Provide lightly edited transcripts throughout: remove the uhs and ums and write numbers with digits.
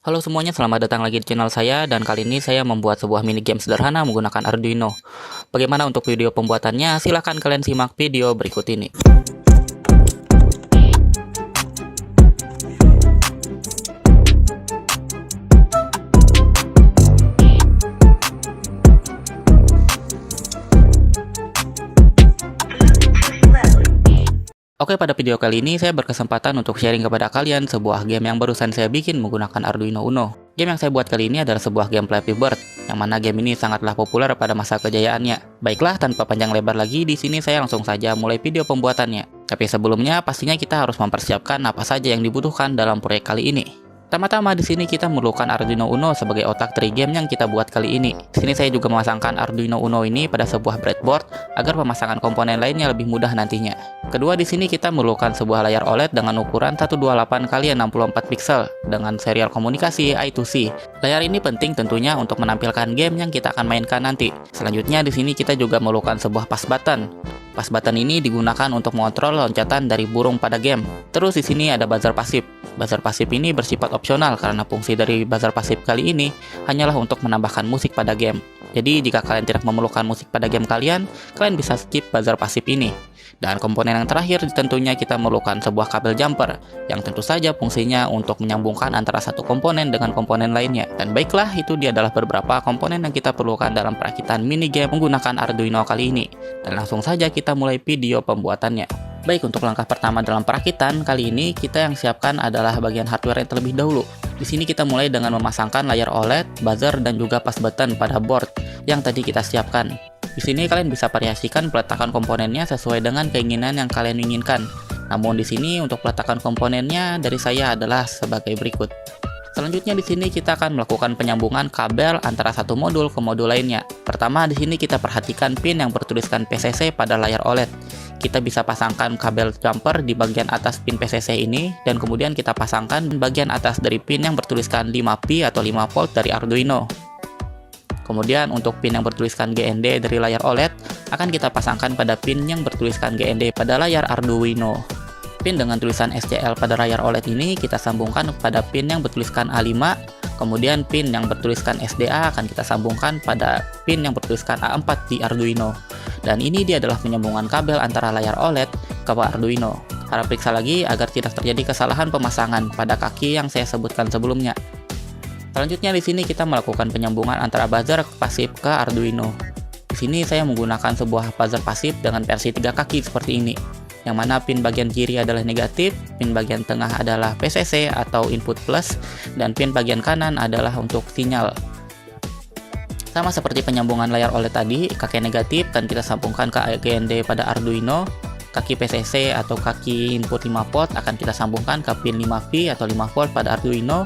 Halo semuanya, selamat datang lagi di channel saya dan kali ini saya membuat sebuah mini game sederhana menggunakan Arduino. Bagaimana untuk video pembuatannya? Silahkan kalian simak video berikut ini. Oke, pada video kali ini saya berkesempatan untuk sharing kepada kalian sebuah game yang barusan saya bikin menggunakan Arduino Uno. Game yang saya buat kali ini adalah sebuah game Flappy Bird, yang mana game ini sangatlah populer pada masa kejayaannya. Baiklah, tanpa panjang lebar lagi, di sini saya langsung saja mulai video pembuatannya. Tapi sebelumnya, pastinya kita harus mempersiapkan apa saja yang dibutuhkan dalam proyek kali ini. Pertama-tama di sini kita memerlukan Arduino Uno sebagai otak dari game yang kita buat kali ini. Di sini saya juga memasangkan Arduino Uno ini pada sebuah breadboard agar pemasangan komponen lainnya lebih mudah nantinya. Kedua, di sini kita memerlukan sebuah layar OLED dengan ukuran 128x64 pixel dengan serial komunikasi I2C. Layar ini penting tentunya untuk menampilkan game yang kita akan mainkan nanti. Selanjutnya di sini kita juga memerlukan sebuah push button. Push button ini digunakan untuk mengontrol loncatan dari burung pada game. Terus di sini ada buzzer pasif. Buzzer pasif ini bersifat opsional karena fungsi dari buzzer pasif kali ini hanyalah untuk menambahkan musik pada game. Jadi jika kalian tidak memerlukan musik pada game kalian bisa skip buzzer pasif ini. Dan komponen yang terakhir tentunya kita memerlukan sebuah kabel jumper yang tentu saja fungsinya untuk menyambungkan antara satu komponen dengan komponen lainnya. Dan baiklah, itu dia adalah beberapa komponen yang kita perlukan dalam perakitan mini game menggunakan Arduino kali ini. Dan langsung saja kita mulai video pembuatannya. Baik, untuk langkah pertama dalam perakitan kali ini kita yang siapkan adalah bagian hardware yang terlebih dahulu. Di sini kita mulai dengan memasangkan layar OLED, buzzer, dan juga push button pada board yang tadi kita siapkan. Di sini kalian bisa variasikan peletakan komponennya sesuai dengan keinginan yang kalian inginkan. Namun di sini untuk peletakan komponennya dari saya adalah sebagai berikut. Selanjutnya di sini kita akan melakukan penyambungan kabel antara satu modul ke modul lainnya. Pertama di sini kita perhatikan pin yang bertuliskan PCC pada layar OLED. Kita bisa pasangkan kabel jumper di bagian atas pin PCC ini dan kemudian kita pasangkan bagian atas dari pin yang bertuliskan 5P atau 5 volt dari Arduino. Kemudian untuk pin yang bertuliskan GND dari layar OLED akan kita pasangkan pada pin yang bertuliskan GND pada layar Arduino. Pin dengan tulisan SCL pada layar OLED ini kita sambungkan pada pin yang bertuliskan A5, kemudian pin yang bertuliskan SDA akan kita sambungkan pada pin yang bertuliskan A4 di Arduino. Dan ini dia adalah penyambungan kabel antara layar OLED ke Arduino. Harap periksa lagi agar tidak terjadi kesalahan pemasangan pada kaki yang saya sebutkan sebelumnya. Selanjutnya di sini kita melakukan penyambungan antara buzzer pasif ke Arduino. Di sini saya menggunakan sebuah buzzer pasif dengan versi 3 kaki seperti ini, yang mana pin bagian kiri adalah negatif, pin bagian tengah adalah PCC atau input plus, dan pin bagian kanan adalah untuk sinyal. Sama seperti penyambungan layar OLED tadi, kaki negatif dan kita sambungkan ke GND pada Arduino. Kaki PCC atau kaki input 5 volt akan kita sambungkan ke pin 5V atau 5 volt pada Arduino.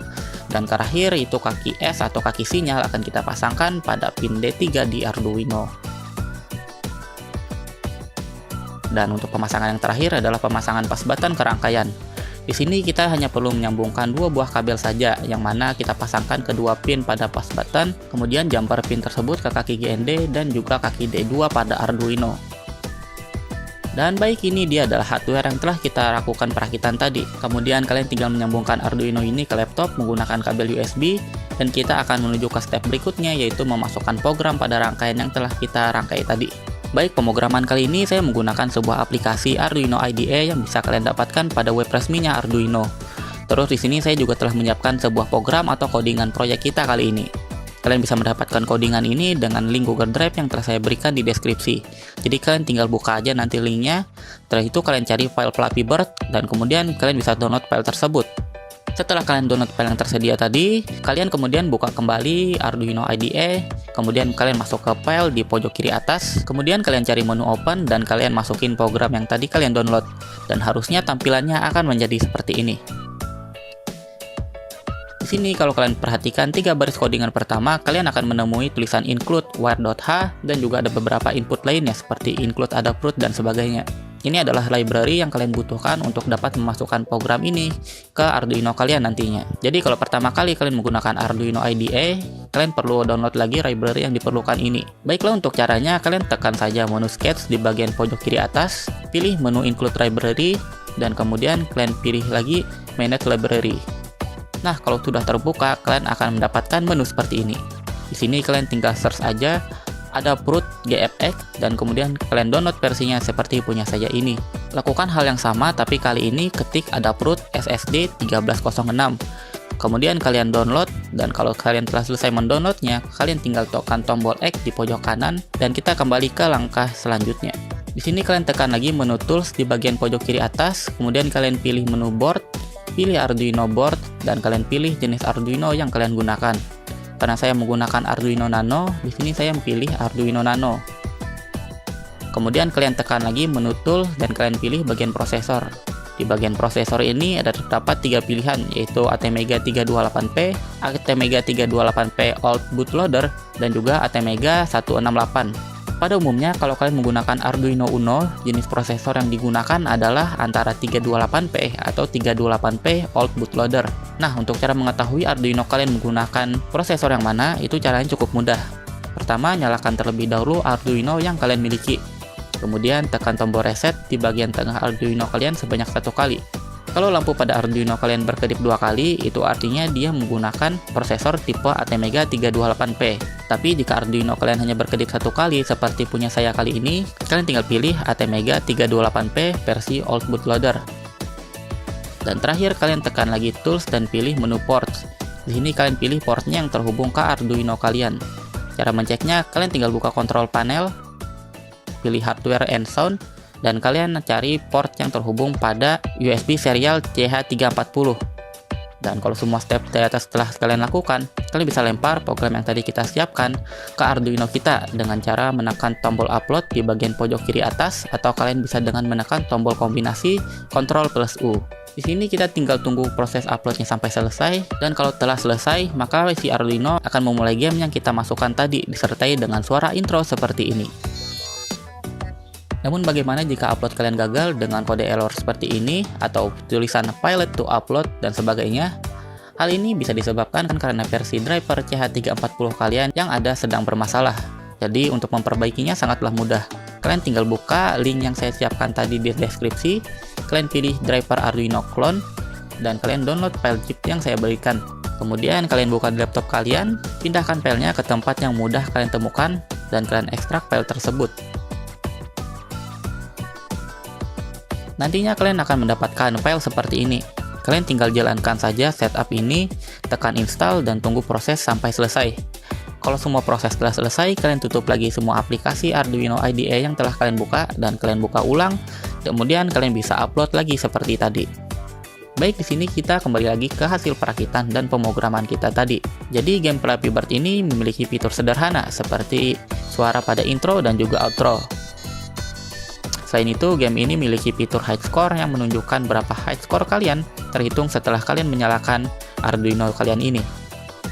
Dan terakhir itu kaki S atau kaki sinyal akan kita pasangkan pada pin D3 di Arduino. Dan untuk pemasangan yang terakhir adalah pemasangan push button ke rangkaian. Di sini kita hanya perlu menyambungkan 2 buah kabel saja, yang mana kita pasangkan kedua pin pada push button, kemudian jumper pin tersebut ke kaki GND dan juga kaki D2 pada Arduino. Dan baik, ini dia adalah hardware yang telah kita lakukan perakitan tadi. Kemudian kalian tinggal menyambungkan Arduino ini ke laptop menggunakan kabel USB, dan kita akan menuju ke step berikutnya, yaitu memasukkan program pada rangkaian yang telah kita rangkai tadi. Baik, pemrograman kali ini saya menggunakan sebuah aplikasi Arduino IDE yang bisa kalian dapatkan pada web resminya Arduino. Terus di sini saya juga telah menyiapkan sebuah program atau codingan proyek kita kali ini. Kalian bisa mendapatkan codingan ini dengan link Google Drive yang telah saya berikan di deskripsi. Jadi kalian tinggal buka aja nanti linknya. Setelah itu kalian cari file Flappy Bird dan kemudian kalian bisa download file tersebut. Setelah kalian download file yang tersedia tadi, kalian kemudian buka kembali Arduino IDE, kemudian kalian masuk ke file di pojok kiri atas, kemudian kalian cari menu open dan kalian masukin program yang tadi kalian download. Dan harusnya tampilannya akan menjadi seperti ini. Di sini kalau kalian perhatikan 3 baris codingan pertama, kalian akan menemui tulisan include wire.h dan juga ada beberapa input lainnya seperti include Adafruit dan sebagainya. Ini adalah library yang kalian butuhkan untuk dapat memasukkan program ini ke Arduino kalian nantinya. Jadi kalau pertama kali kalian menggunakan Arduino IDE, kalian perlu download lagi library yang diperlukan ini. Baiklah, untuk caranya kalian tekan saja menu sketch di bagian pojok kiri atas, pilih menu include library, dan kemudian kalian pilih lagi manage library. Nah, kalau sudah terbuka, kalian akan mendapatkan menu seperti ini. Di sini kalian tinggal search aja Adafruit GFX dan kemudian kalian download versinya seperti punya saya ini. Lakukan hal yang sama tapi kali ini ketik Adafruit SSD 1306. Kemudian kalian download dan kalau kalian telah selesai mendownloadnya, kalian tinggal tekan tombol X di pojok kanan dan kita kembali ke langkah selanjutnya. Di sini kalian tekan lagi menu tools di bagian pojok kiri atas, kemudian kalian pilih menu board, pilih Arduino board dan kalian pilih jenis Arduino yang kalian gunakan. Karena saya menggunakan Arduino Nano, di sini saya pilih Arduino Nano. Kemudian kalian tekan lagi menu tool dan kalian pilih bagian prosesor. Di bagian prosesor ini terdapat 3 pilihan, yaitu ATmega 328P, ATmega 328P Old Bootloader, dan juga ATmega 168. Pada umumnya, kalau kalian menggunakan Arduino Uno, jenis prosesor yang digunakan adalah antara 328P atau 328P Old Bootloader. Nah, untuk cara mengetahui Arduino kalian menggunakan prosesor yang mana, itu caranya cukup mudah. Pertama, nyalakan terlebih dahulu Arduino yang kalian miliki. Kemudian, tekan tombol reset di bagian tengah Arduino kalian sebanyak 1 kali. Kalau lampu pada Arduino kalian berkedip 2 kali, itu artinya dia menggunakan prosesor tipe ATmega 328P. Tapi jika Arduino kalian hanya berkedip 1 kali seperti punya saya kali ini, kalian tinggal pilih ATmega 328P versi Old Bootloader. Dan terakhir kalian tekan lagi tools dan pilih menu ports. Di sini kalian pilih portnya yang terhubung ke Arduino kalian. Cara menceknya, kalian tinggal buka control panel, pilih hardware and sound, dan kalian cari port yang terhubung pada USB serial CH340. Dan kalau semua step di atas telah kalian lakukan, kalian bisa lempar program yang tadi kita siapkan ke Arduino kita dengan cara menekan tombol upload di bagian pojok kiri atas, atau kalian bisa dengan menekan tombol kombinasi Ctrl+U. Di sini kita tinggal tunggu proses uploadnya sampai selesai, dan kalau telah selesai, maka si Arduino akan memulai game yang kita masukkan tadi, disertai dengan suara intro seperti ini. Namun bagaimana jika upload kalian gagal dengan kode error seperti ini atau tulisan failed to upload dan sebagainya? Hal ini bisa disebabkan karena versi driver CH340 kalian yang ada sedang bermasalah. Jadi untuk memperbaikinya sangatlah mudah. Kalian tinggal buka link yang saya siapkan tadi di deskripsi, kalian pilih driver Arduino clone, dan kalian download file zip yang saya berikan. Kemudian kalian buka di laptop kalian, pindahkan filenya ke tempat yang mudah kalian temukan, dan kalian ekstrak file tersebut. Nantinya kalian akan mendapatkan file seperti ini. Kalian tinggal jalankan saja setup ini, tekan install dan tunggu proses sampai selesai. Kalau semua proses telah selesai, kalian tutup lagi semua aplikasi Arduino IDE yang telah kalian buka dan kalian buka ulang. Kemudian kalian bisa upload lagi seperti tadi. Baik, di sini kita kembali lagi ke hasil perakitan dan pemrograman kita tadi. Jadi game Flappy Bird ini memiliki fitur sederhana seperti suara pada intro dan juga outro. Selain itu, game ini memiliki fitur high score yang menunjukkan berapa high score kalian terhitung setelah kalian menyalakan Arduino kalian ini.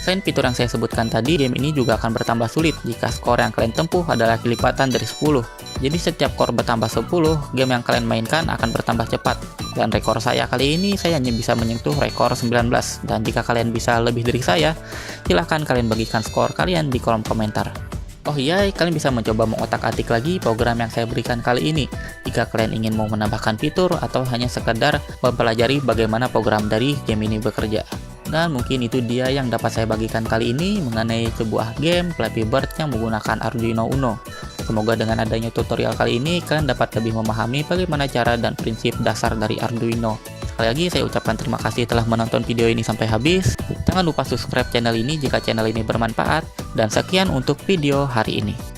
Selain fitur yang saya sebutkan tadi, game ini juga akan bertambah sulit jika skor yang kalian tempuh adalah kelipatan dari 10. Jadi setiap core bertambah 10, game yang kalian mainkan akan bertambah cepat. Dan rekor saya kali ini, saya hanya bisa menyentuh rekor 19. Dan jika kalian bisa lebih dari saya, silahkan kalian bagikan skor kalian di kolom komentar. Oh iya, kalian bisa mencoba mengotak-atik lagi program yang saya berikan kali ini jika kalian ingin mau menambahkan fitur atau hanya sekedar mempelajari bagaimana program dari game ini bekerja. Dan mungkin itu dia yang dapat saya bagikan kali ini mengenai sebuah game Flappy Bird yang menggunakan Arduino Uno. Semoga dengan adanya tutorial kali ini kalian dapat lebih memahami bagaimana cara dan prinsip dasar dari Arduino. Sekali lagi saya ucapkan terima kasih telah menonton video ini sampai habis. Jangan lupa subscribe channel ini jika channel ini bermanfaat. Dan sekian untuk video hari ini.